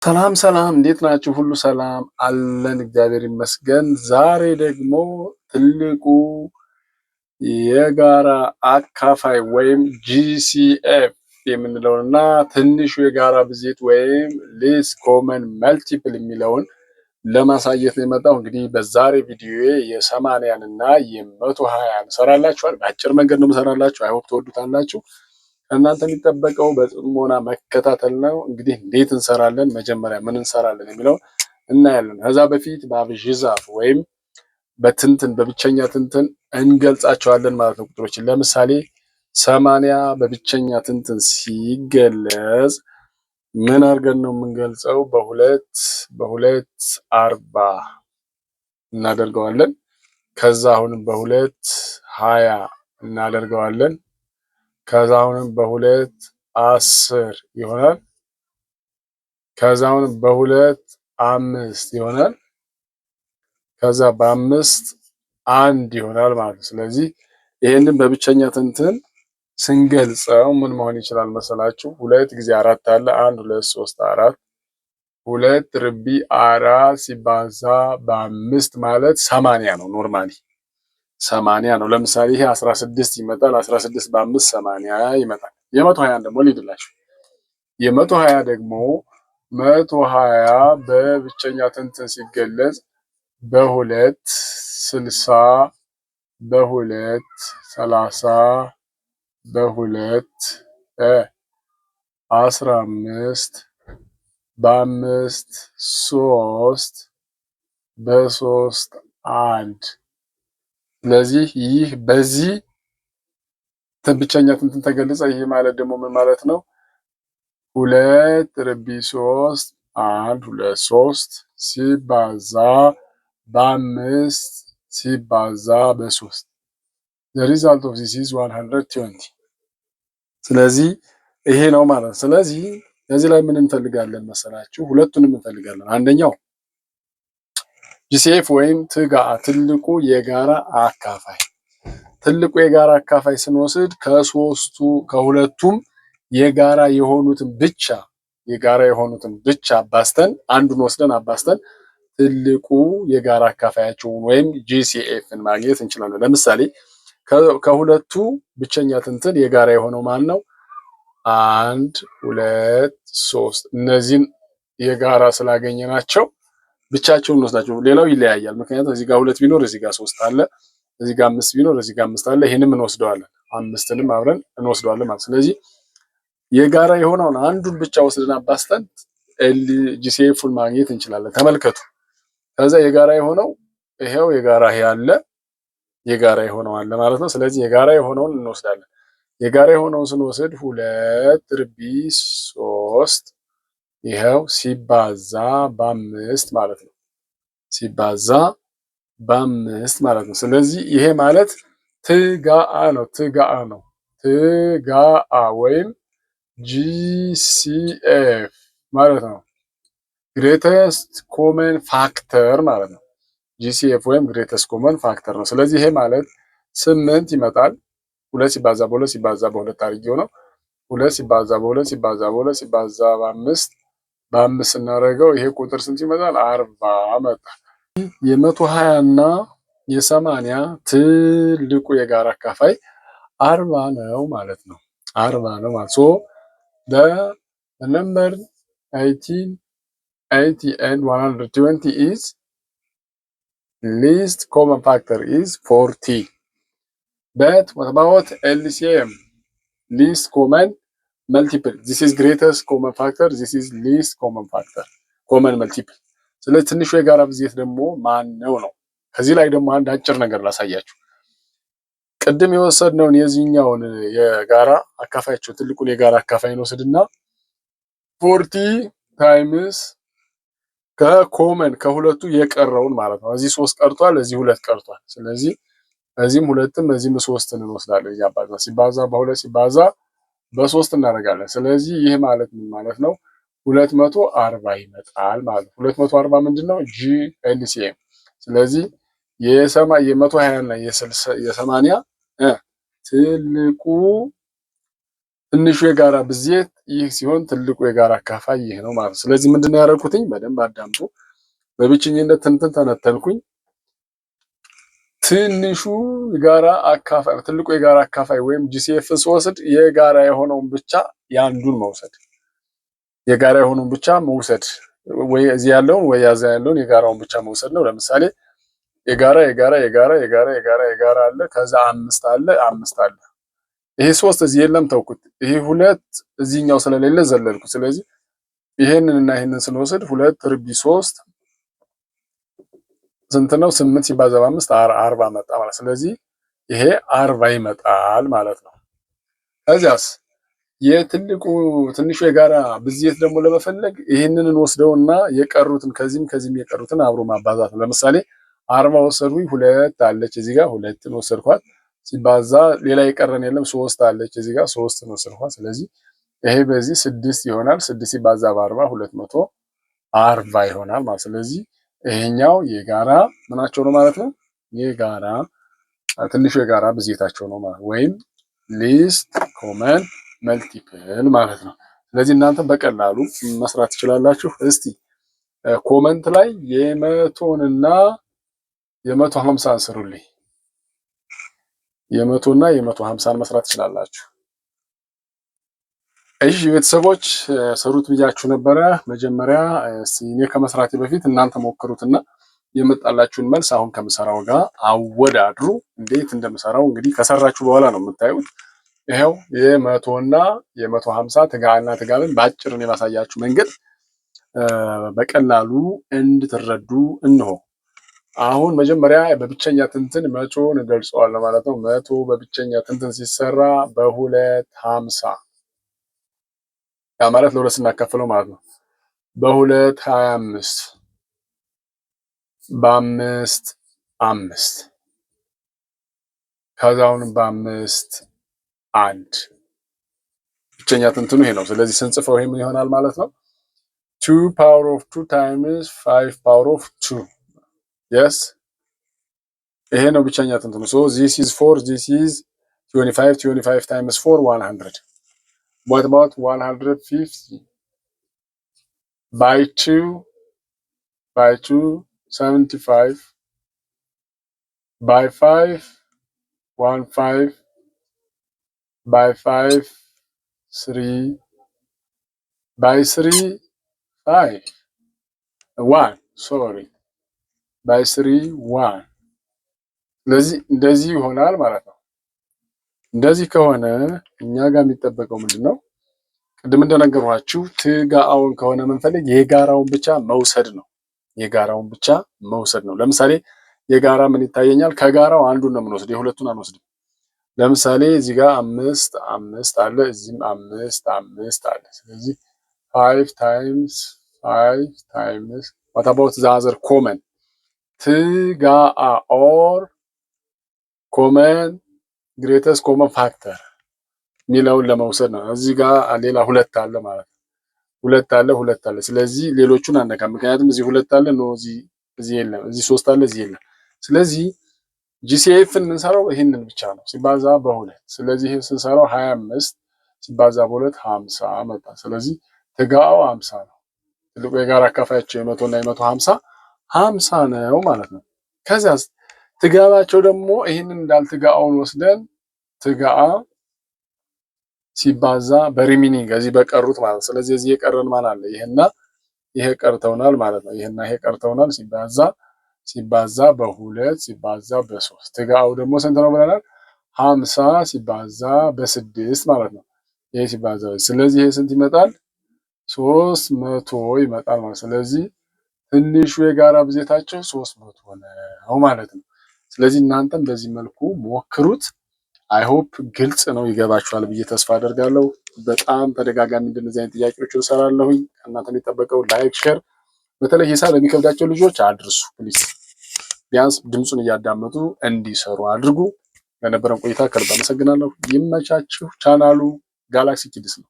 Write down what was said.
ሰላም ሰላም፣ እንዴት ናችሁ? ሁሉ ሰላም አለን፣ እግዚአብሔር ይመስገን። ዛሬ ደግሞ ትልቁ የጋራ አካፋይ ወይም ጂሲኤፍ የምንለውንና ትንሹ የጋራ ብዜት ወይም ሊስ ኮመን መልቲፕል የሚለውን ለማሳየት ነው የመጣው። እንግዲህ በዛሬ ቪዲዮ የ80 እና የ120 እንሰራላችኋል። በአጭር መንገድ ነው የምሰራላችሁ። አይሆፕ ትወዱታላችሁ። ከእናንተ የሚጠበቀው በጥሞና መከታተል ነው። እንግዲህ እንዴት እንሰራለን፣ መጀመሪያ ምን እንሰራለን የሚለው እናያለን። ከዛ በፊት በአብዥ ዛፍ ወይም በትንትን በብቸኛ ትንትን እንገልጻቸዋለን ማለት ነው ቁጥሮችን። ለምሳሌ 80 በብቸኛ ትንትን ሲገለጽ ምን አድርገን ነው የምንገልጸው? በሁለት 40 እናደርገዋለን። ከዛ አሁንም በሁለት 20 እናደርገዋለን። ከዛ አሁንም በሁለት 10 ይሆናል። ከዛ አሁንም በሁለት 5 ይሆናል። ከዛ በአምስት 1 ይሆናል ማለት ነው። ስለዚህ ይሄንን በብቸኛ ትንትን ስንገልጸው ምን መሆን ይችላል መሰላችሁ? 2 ጊዜ 4 አለ 1 2 3 4 2 ርቢ 4 ሲባዛ በ5 ማለት 80 ነው። ኖርማሊ 80 ነው። ለምሳሌ ይሄ 16 ይመጣል። 16 በ5 80 ይመጣል። የ120 ደግሞ ልሂድላችሁ። የ120 ደግሞ 120 በብቸኛ ትንትን ሲገለጽ በሁለት 60 በሁለት 30 በሁለት 15 በ5 3 በ3 1 ስለዚህ ይህ በዚህ ብቸኛ ትንትን ተገለጸ። ይህ ማለት ደግሞ ምን ማለት ነው? 2 ርቢ 3 1 2 3 ሲባዛ በ5 ሲባዛ በ3 the result of this is 120። ስለዚህ ይሄ ነው ማለት ነው። ስለዚህ እዚህ ላይ ምን እንፈልጋለን መሰላችሁ? ሁለቱንም እንፈልጋለን። አንደኛው ጂሲኤፍ ወይም ትልቁ የጋራ አካፋይ። ትልቁ የጋራ አካፋይ ስንወስድ ከሁለቱም የጋራ የሆኑትን ብቻ አባስተን አንዱን ወስደን አባስተን ትልቁ የጋራ አካፋያቸውን ወይም ጂሲኤፍን ማግኘት እንችላለን። ለምሳሌ ከሁለቱ ብቸኛ ትንትን የጋራ የሆነው ማን ነው? 1 2 3 እነዚህን የጋራ ስላገኘናቸው ብቻቸውን እንወስዳቸው። ሌላው ይለያያል። ምክንያቱም እዚህ ጋር 2 ቢኖር እዚህ ጋር 3 አለ፣ እዚህ ጋር 5 ቢኖር እዚህ ጋር 5 አለ። ይሄንም እንወስደዋለን፣ 5ንም አብረን እንወስደዋለን ማለት። ስለዚህ የጋራ የሆነውን አንዱን ብቻ ወስደን አባስተን ጂሲኤፉን ማግኘት እንችላለን። ተመልከቱ። ከዛ የጋራ የሆነው ይሄው የጋራ የሆነው አለ ማለት ነው። ስለዚህ የጋራ የሆነውን እንወስዳለን። የጋራ የሆነውን ስንወስድ 2 ርቢ 3 ይሄው ሲባዛ በ5 ማለት ነው። ሲባዛ በ5 ማለት ነው። ስለዚህ ይሄ ማለት ትጋአ ነው። ትጋአ ወይም ጂሲኤፍ ማለት ነው። ግሬተስት ኮመን ፋክተር ማለት ነው። ጂሲኤፍ ወይም ግሬተስት ኮመን ፋክተር ነው። ስለዚህ ይሄ ማለት 8 ይመጣል። 2 ሲባዛ በ2 ሲባዛ በ2 አድርጌው ነው። 2 ሲባዛ በ2 ሲባዛ በ2 ሲባዛ በ5 ስናደርገው ይሄ ቁጥር ስንት ይመጣል? 40 መጣ። የ120 እና የ80 ትልቁ የጋራ አካፋይ 40 ነው ማለት ነው። 40 ነው ማለት ሶ the number 80 and 120 is least common factor is 40. But what about LCM? Least common multiple. This is greatest common factor. This is least common factor. Common multiple. ስለዚህ ትንሹ የጋራ ብዜት ደግሞ ማን ነው? ከዚህ ላይ ደግሞ አንድ አጭር ነገር ላሳያችሁ። ቅድም የወሰድነውን የዚህኛውን የጋራ አካፋያቸው ትልቁን የጋራ አካፋይን ወስድና 40 ታይምስ ከሁለቱ የቀረውን ማለት ነው። እዚህ 3 ቀርቷል፣ እዚህ 2 ቀርቷል። ስለዚህ እዚህም 2ም እዚህም 3ን እንወስዳለን። ያባዛ ሲባዛ በ2 ሲባዛ በ3 እናደርጋለን። ስለዚህ ይህ ማለት ምን ማለት ነው? 240 ይመጣል ማለት ነው። 240 ምንድነው? ጂኤልሲኤም። ስለዚህ የ120 እና የ80 ትንሹ የጋራ ብዜት ይህ ሲሆን ትልቁ የጋራ አካፋይ ይህ ነው ማለት ነው። ስለዚህ ምንድን ነው ያደረኩትኝ? በደንብ አዳምጡ። በብቸኝነት ትንትን ተነተንኩኝ። ትንሹ የጋራ አካፋይ ትልቁ የጋራ አካፋይ ወይም ጂሲኤፍ ስወስድ የጋራ የሆነውን ብቻ ያንዱን መውሰድ የጋራ የሆነውን ብቻ መውሰድ ወይ እዚህ ያለውን ወይ ያዛ ያለውን የጋራውን ብቻ መውሰድ ነው። ለምሳሌ የጋራ አለ፣ ከዛ አምስት አለ። ይሄ 3 እዚህ የለም ተውኩት። ይሄ 2 እዚህኛው ስለሌለ ዘለልኩ። ስለዚህ ይሄንን እና ይሄንን ስንወስድ 2 ርቢ 3 ስንት ነው? 8 ሲባዛ በ5 40 መጣ ማለት። ስለዚህ ይሄ 40 ይመጣል ማለት ነው። ከዚያስ ትንሹ የጋራ ብዜት ደግሞ ለመፈለግ ይሄንን እንወስደውና የቀሩትን ከዚህም የቀሩትን አብሮ ማባዛት ነው። ለምሳሌ 40 ወሰድኩኝ፣ 2 አለች እዚህ ጋር 2ን ወሰድኳት ሲባዛ ሌላ የቀረን የለም 3 አለች እዚህ ጋር 3ን ወሰድኳት። ስለዚህ ይሄ በዚህ 6 ይሆናል። 6 ሲባዛ በ40 240 ይሆናል ማለት። ስለዚህ ይሄኛው የጋራ ምናቸው ነው ማለት ነው። የጋራ ትንሹ የጋራ ብዜታቸው ነው ማለት ወይም ሊስት ኮመን መልቲፕል ማለት ነው። ስለዚህ እናንተ በቀላሉ መስራት ትችላላችሁ። እስቲ ኮመንት ላይ የ100ና የ150 ስሩልኝ። የ100ና የ150 መስራት ትችላላችሁ። እሺ ቤተሰቦች ሰሩት ብያችሁ ነበረ። መጀመሪያ እኔ ከመስራቴ በፊት እናንተ ሞክሩትና የመጣላችሁን መልስ አሁን ከምሰራው ጋር አወዳድሩ። እንዴት እንደምሰራው እንግዲህ ከሰራችሁ በኋላ ነው የምታዩት። ይሄው የ100ና የ150 ትጋና ትጋብን በአጭር ነው የማሳያችሁ መንገድ በቀላሉ እንድትረዱ እንሆ። አሁን መጀመሪያ በብቸኛ ትንትን 100ን እገልጸዋለሁ ማለት ነው። 100 በብቸኛ ትንትን ሲሰራ በ250 ያ ማለት ለሁለት ስናካፍለው ማለት ነው። በ225 በ5 5 ከዛውን በ5 1 ብቸኛ ትንትኑ ይሄ ነው። ስለዚህ ስንጽፈው ይሄ ምን ይሆናል ማለት ነው? 2 power of 2 times 5 power of 2 yes ይሄ ነው ብቸኛ ትንትኑ። so this is 4 this is 25 times 4 100 what about 150 by 2 75 by 5 15 by 5 3 by 3 5 1 sorry by 3 1 ስለዚህ እንደዚህ ይሆናል ማለት ነው። እንደዚህ ከሆነ እኛ ጋር የሚጠበቀው ምንድነው? ቅድም እንደነገርኳችሁ ትጋውን ከሆነ የምንፈልግ የጋራውን ብቻ መውሰድ ነው። የጋራውን ብቻ መውሰድ ነው። ለምሳሌ የጋራ ምን ይታየኛል? ከጋራው አንዱን ነው የምንወስድ፣ የሁለቱን አንወስድም። ለምሳሌ እዚህ ጋር 5 አለ፣ እዚህም 5 አለ። ስለዚህ 5 times 5 times what about the other common ትጋአ or common greatest common factor ሚለውን ለመውሰድ ነው። እዚህ ጋር ሌላ 2 አለ ማለት ነው። 2 አለ። ስለዚህ ሌሎቹን አነካም፣ ምክንያቱም እዚህ 2 አለ ነው፣ እዚህ የለም፣ እዚህ 3 አለ፣ እዚህ የለም። ስለዚህ ጂሲኤፍን የምንሰራው ይሄንን ብቻ ነው ሲባዛ በ2። ስለዚህ ይሄን ስንሰራው 25 ሲባዛ በ2 50 መጣ። ስለዚህ ትጋው 50 ነው። ትልቁ የጋራ አካፋያቸው የ100 እና የ150 50 ነው ማለት ነው። ከዛስ ትጋባቸው ደግሞ ይሄንን እንዳልትጋውን ወስደን ትጋአ ሲባዛ በሪሚኒንግ እዚህ በቀሩት ማለት። ስለዚህ እዚህ የቀረን ማን አለ? ይሄና ይሄ ቀርተውናል ማለት ነው። ይሄና ይሄ ቀርተውናል ሲባዛ በ2 ሲባዛ በ3 ትጋው ደግሞ ስንት ነው ብለናል? 50 ሲባዛ በ6 ማለት ነው። ይሄ ሲባዛ ስለዚህ ይሄ ስንት ይመጣል? 300 ይመጣል ማለት። ስለዚህ ትንሹ የጋራ ብዜታቸው 300 ነው ማለት ነው። ስለዚህ እናንተም በዚህ መልኩ ሞክሩት። አይ ሆፕ ግልጽ ነው፣ ይገባችኋል ብዬ ተስፋ አደርጋለሁ። በጣም ተደጋጋሚ እንደነዚህ አይነት ጥያቄዎችን እሰራለሁኝ። ከእናንተ የሚጠበቀው ላይክ፣ ሼር፣ በተለይ ሂሳብ ለሚከብዳቸው ልጆች አድርሱ ፕሊዝ። ቢያንስ ድምፁን እያዳመጡ እንዲሰሩ አድርጉ። ለነበረን ቆይታ ከልብ አመሰግናለሁ። ይመቻችሁ። ቻናሉ ጋላክሲ ኪድስ ነው።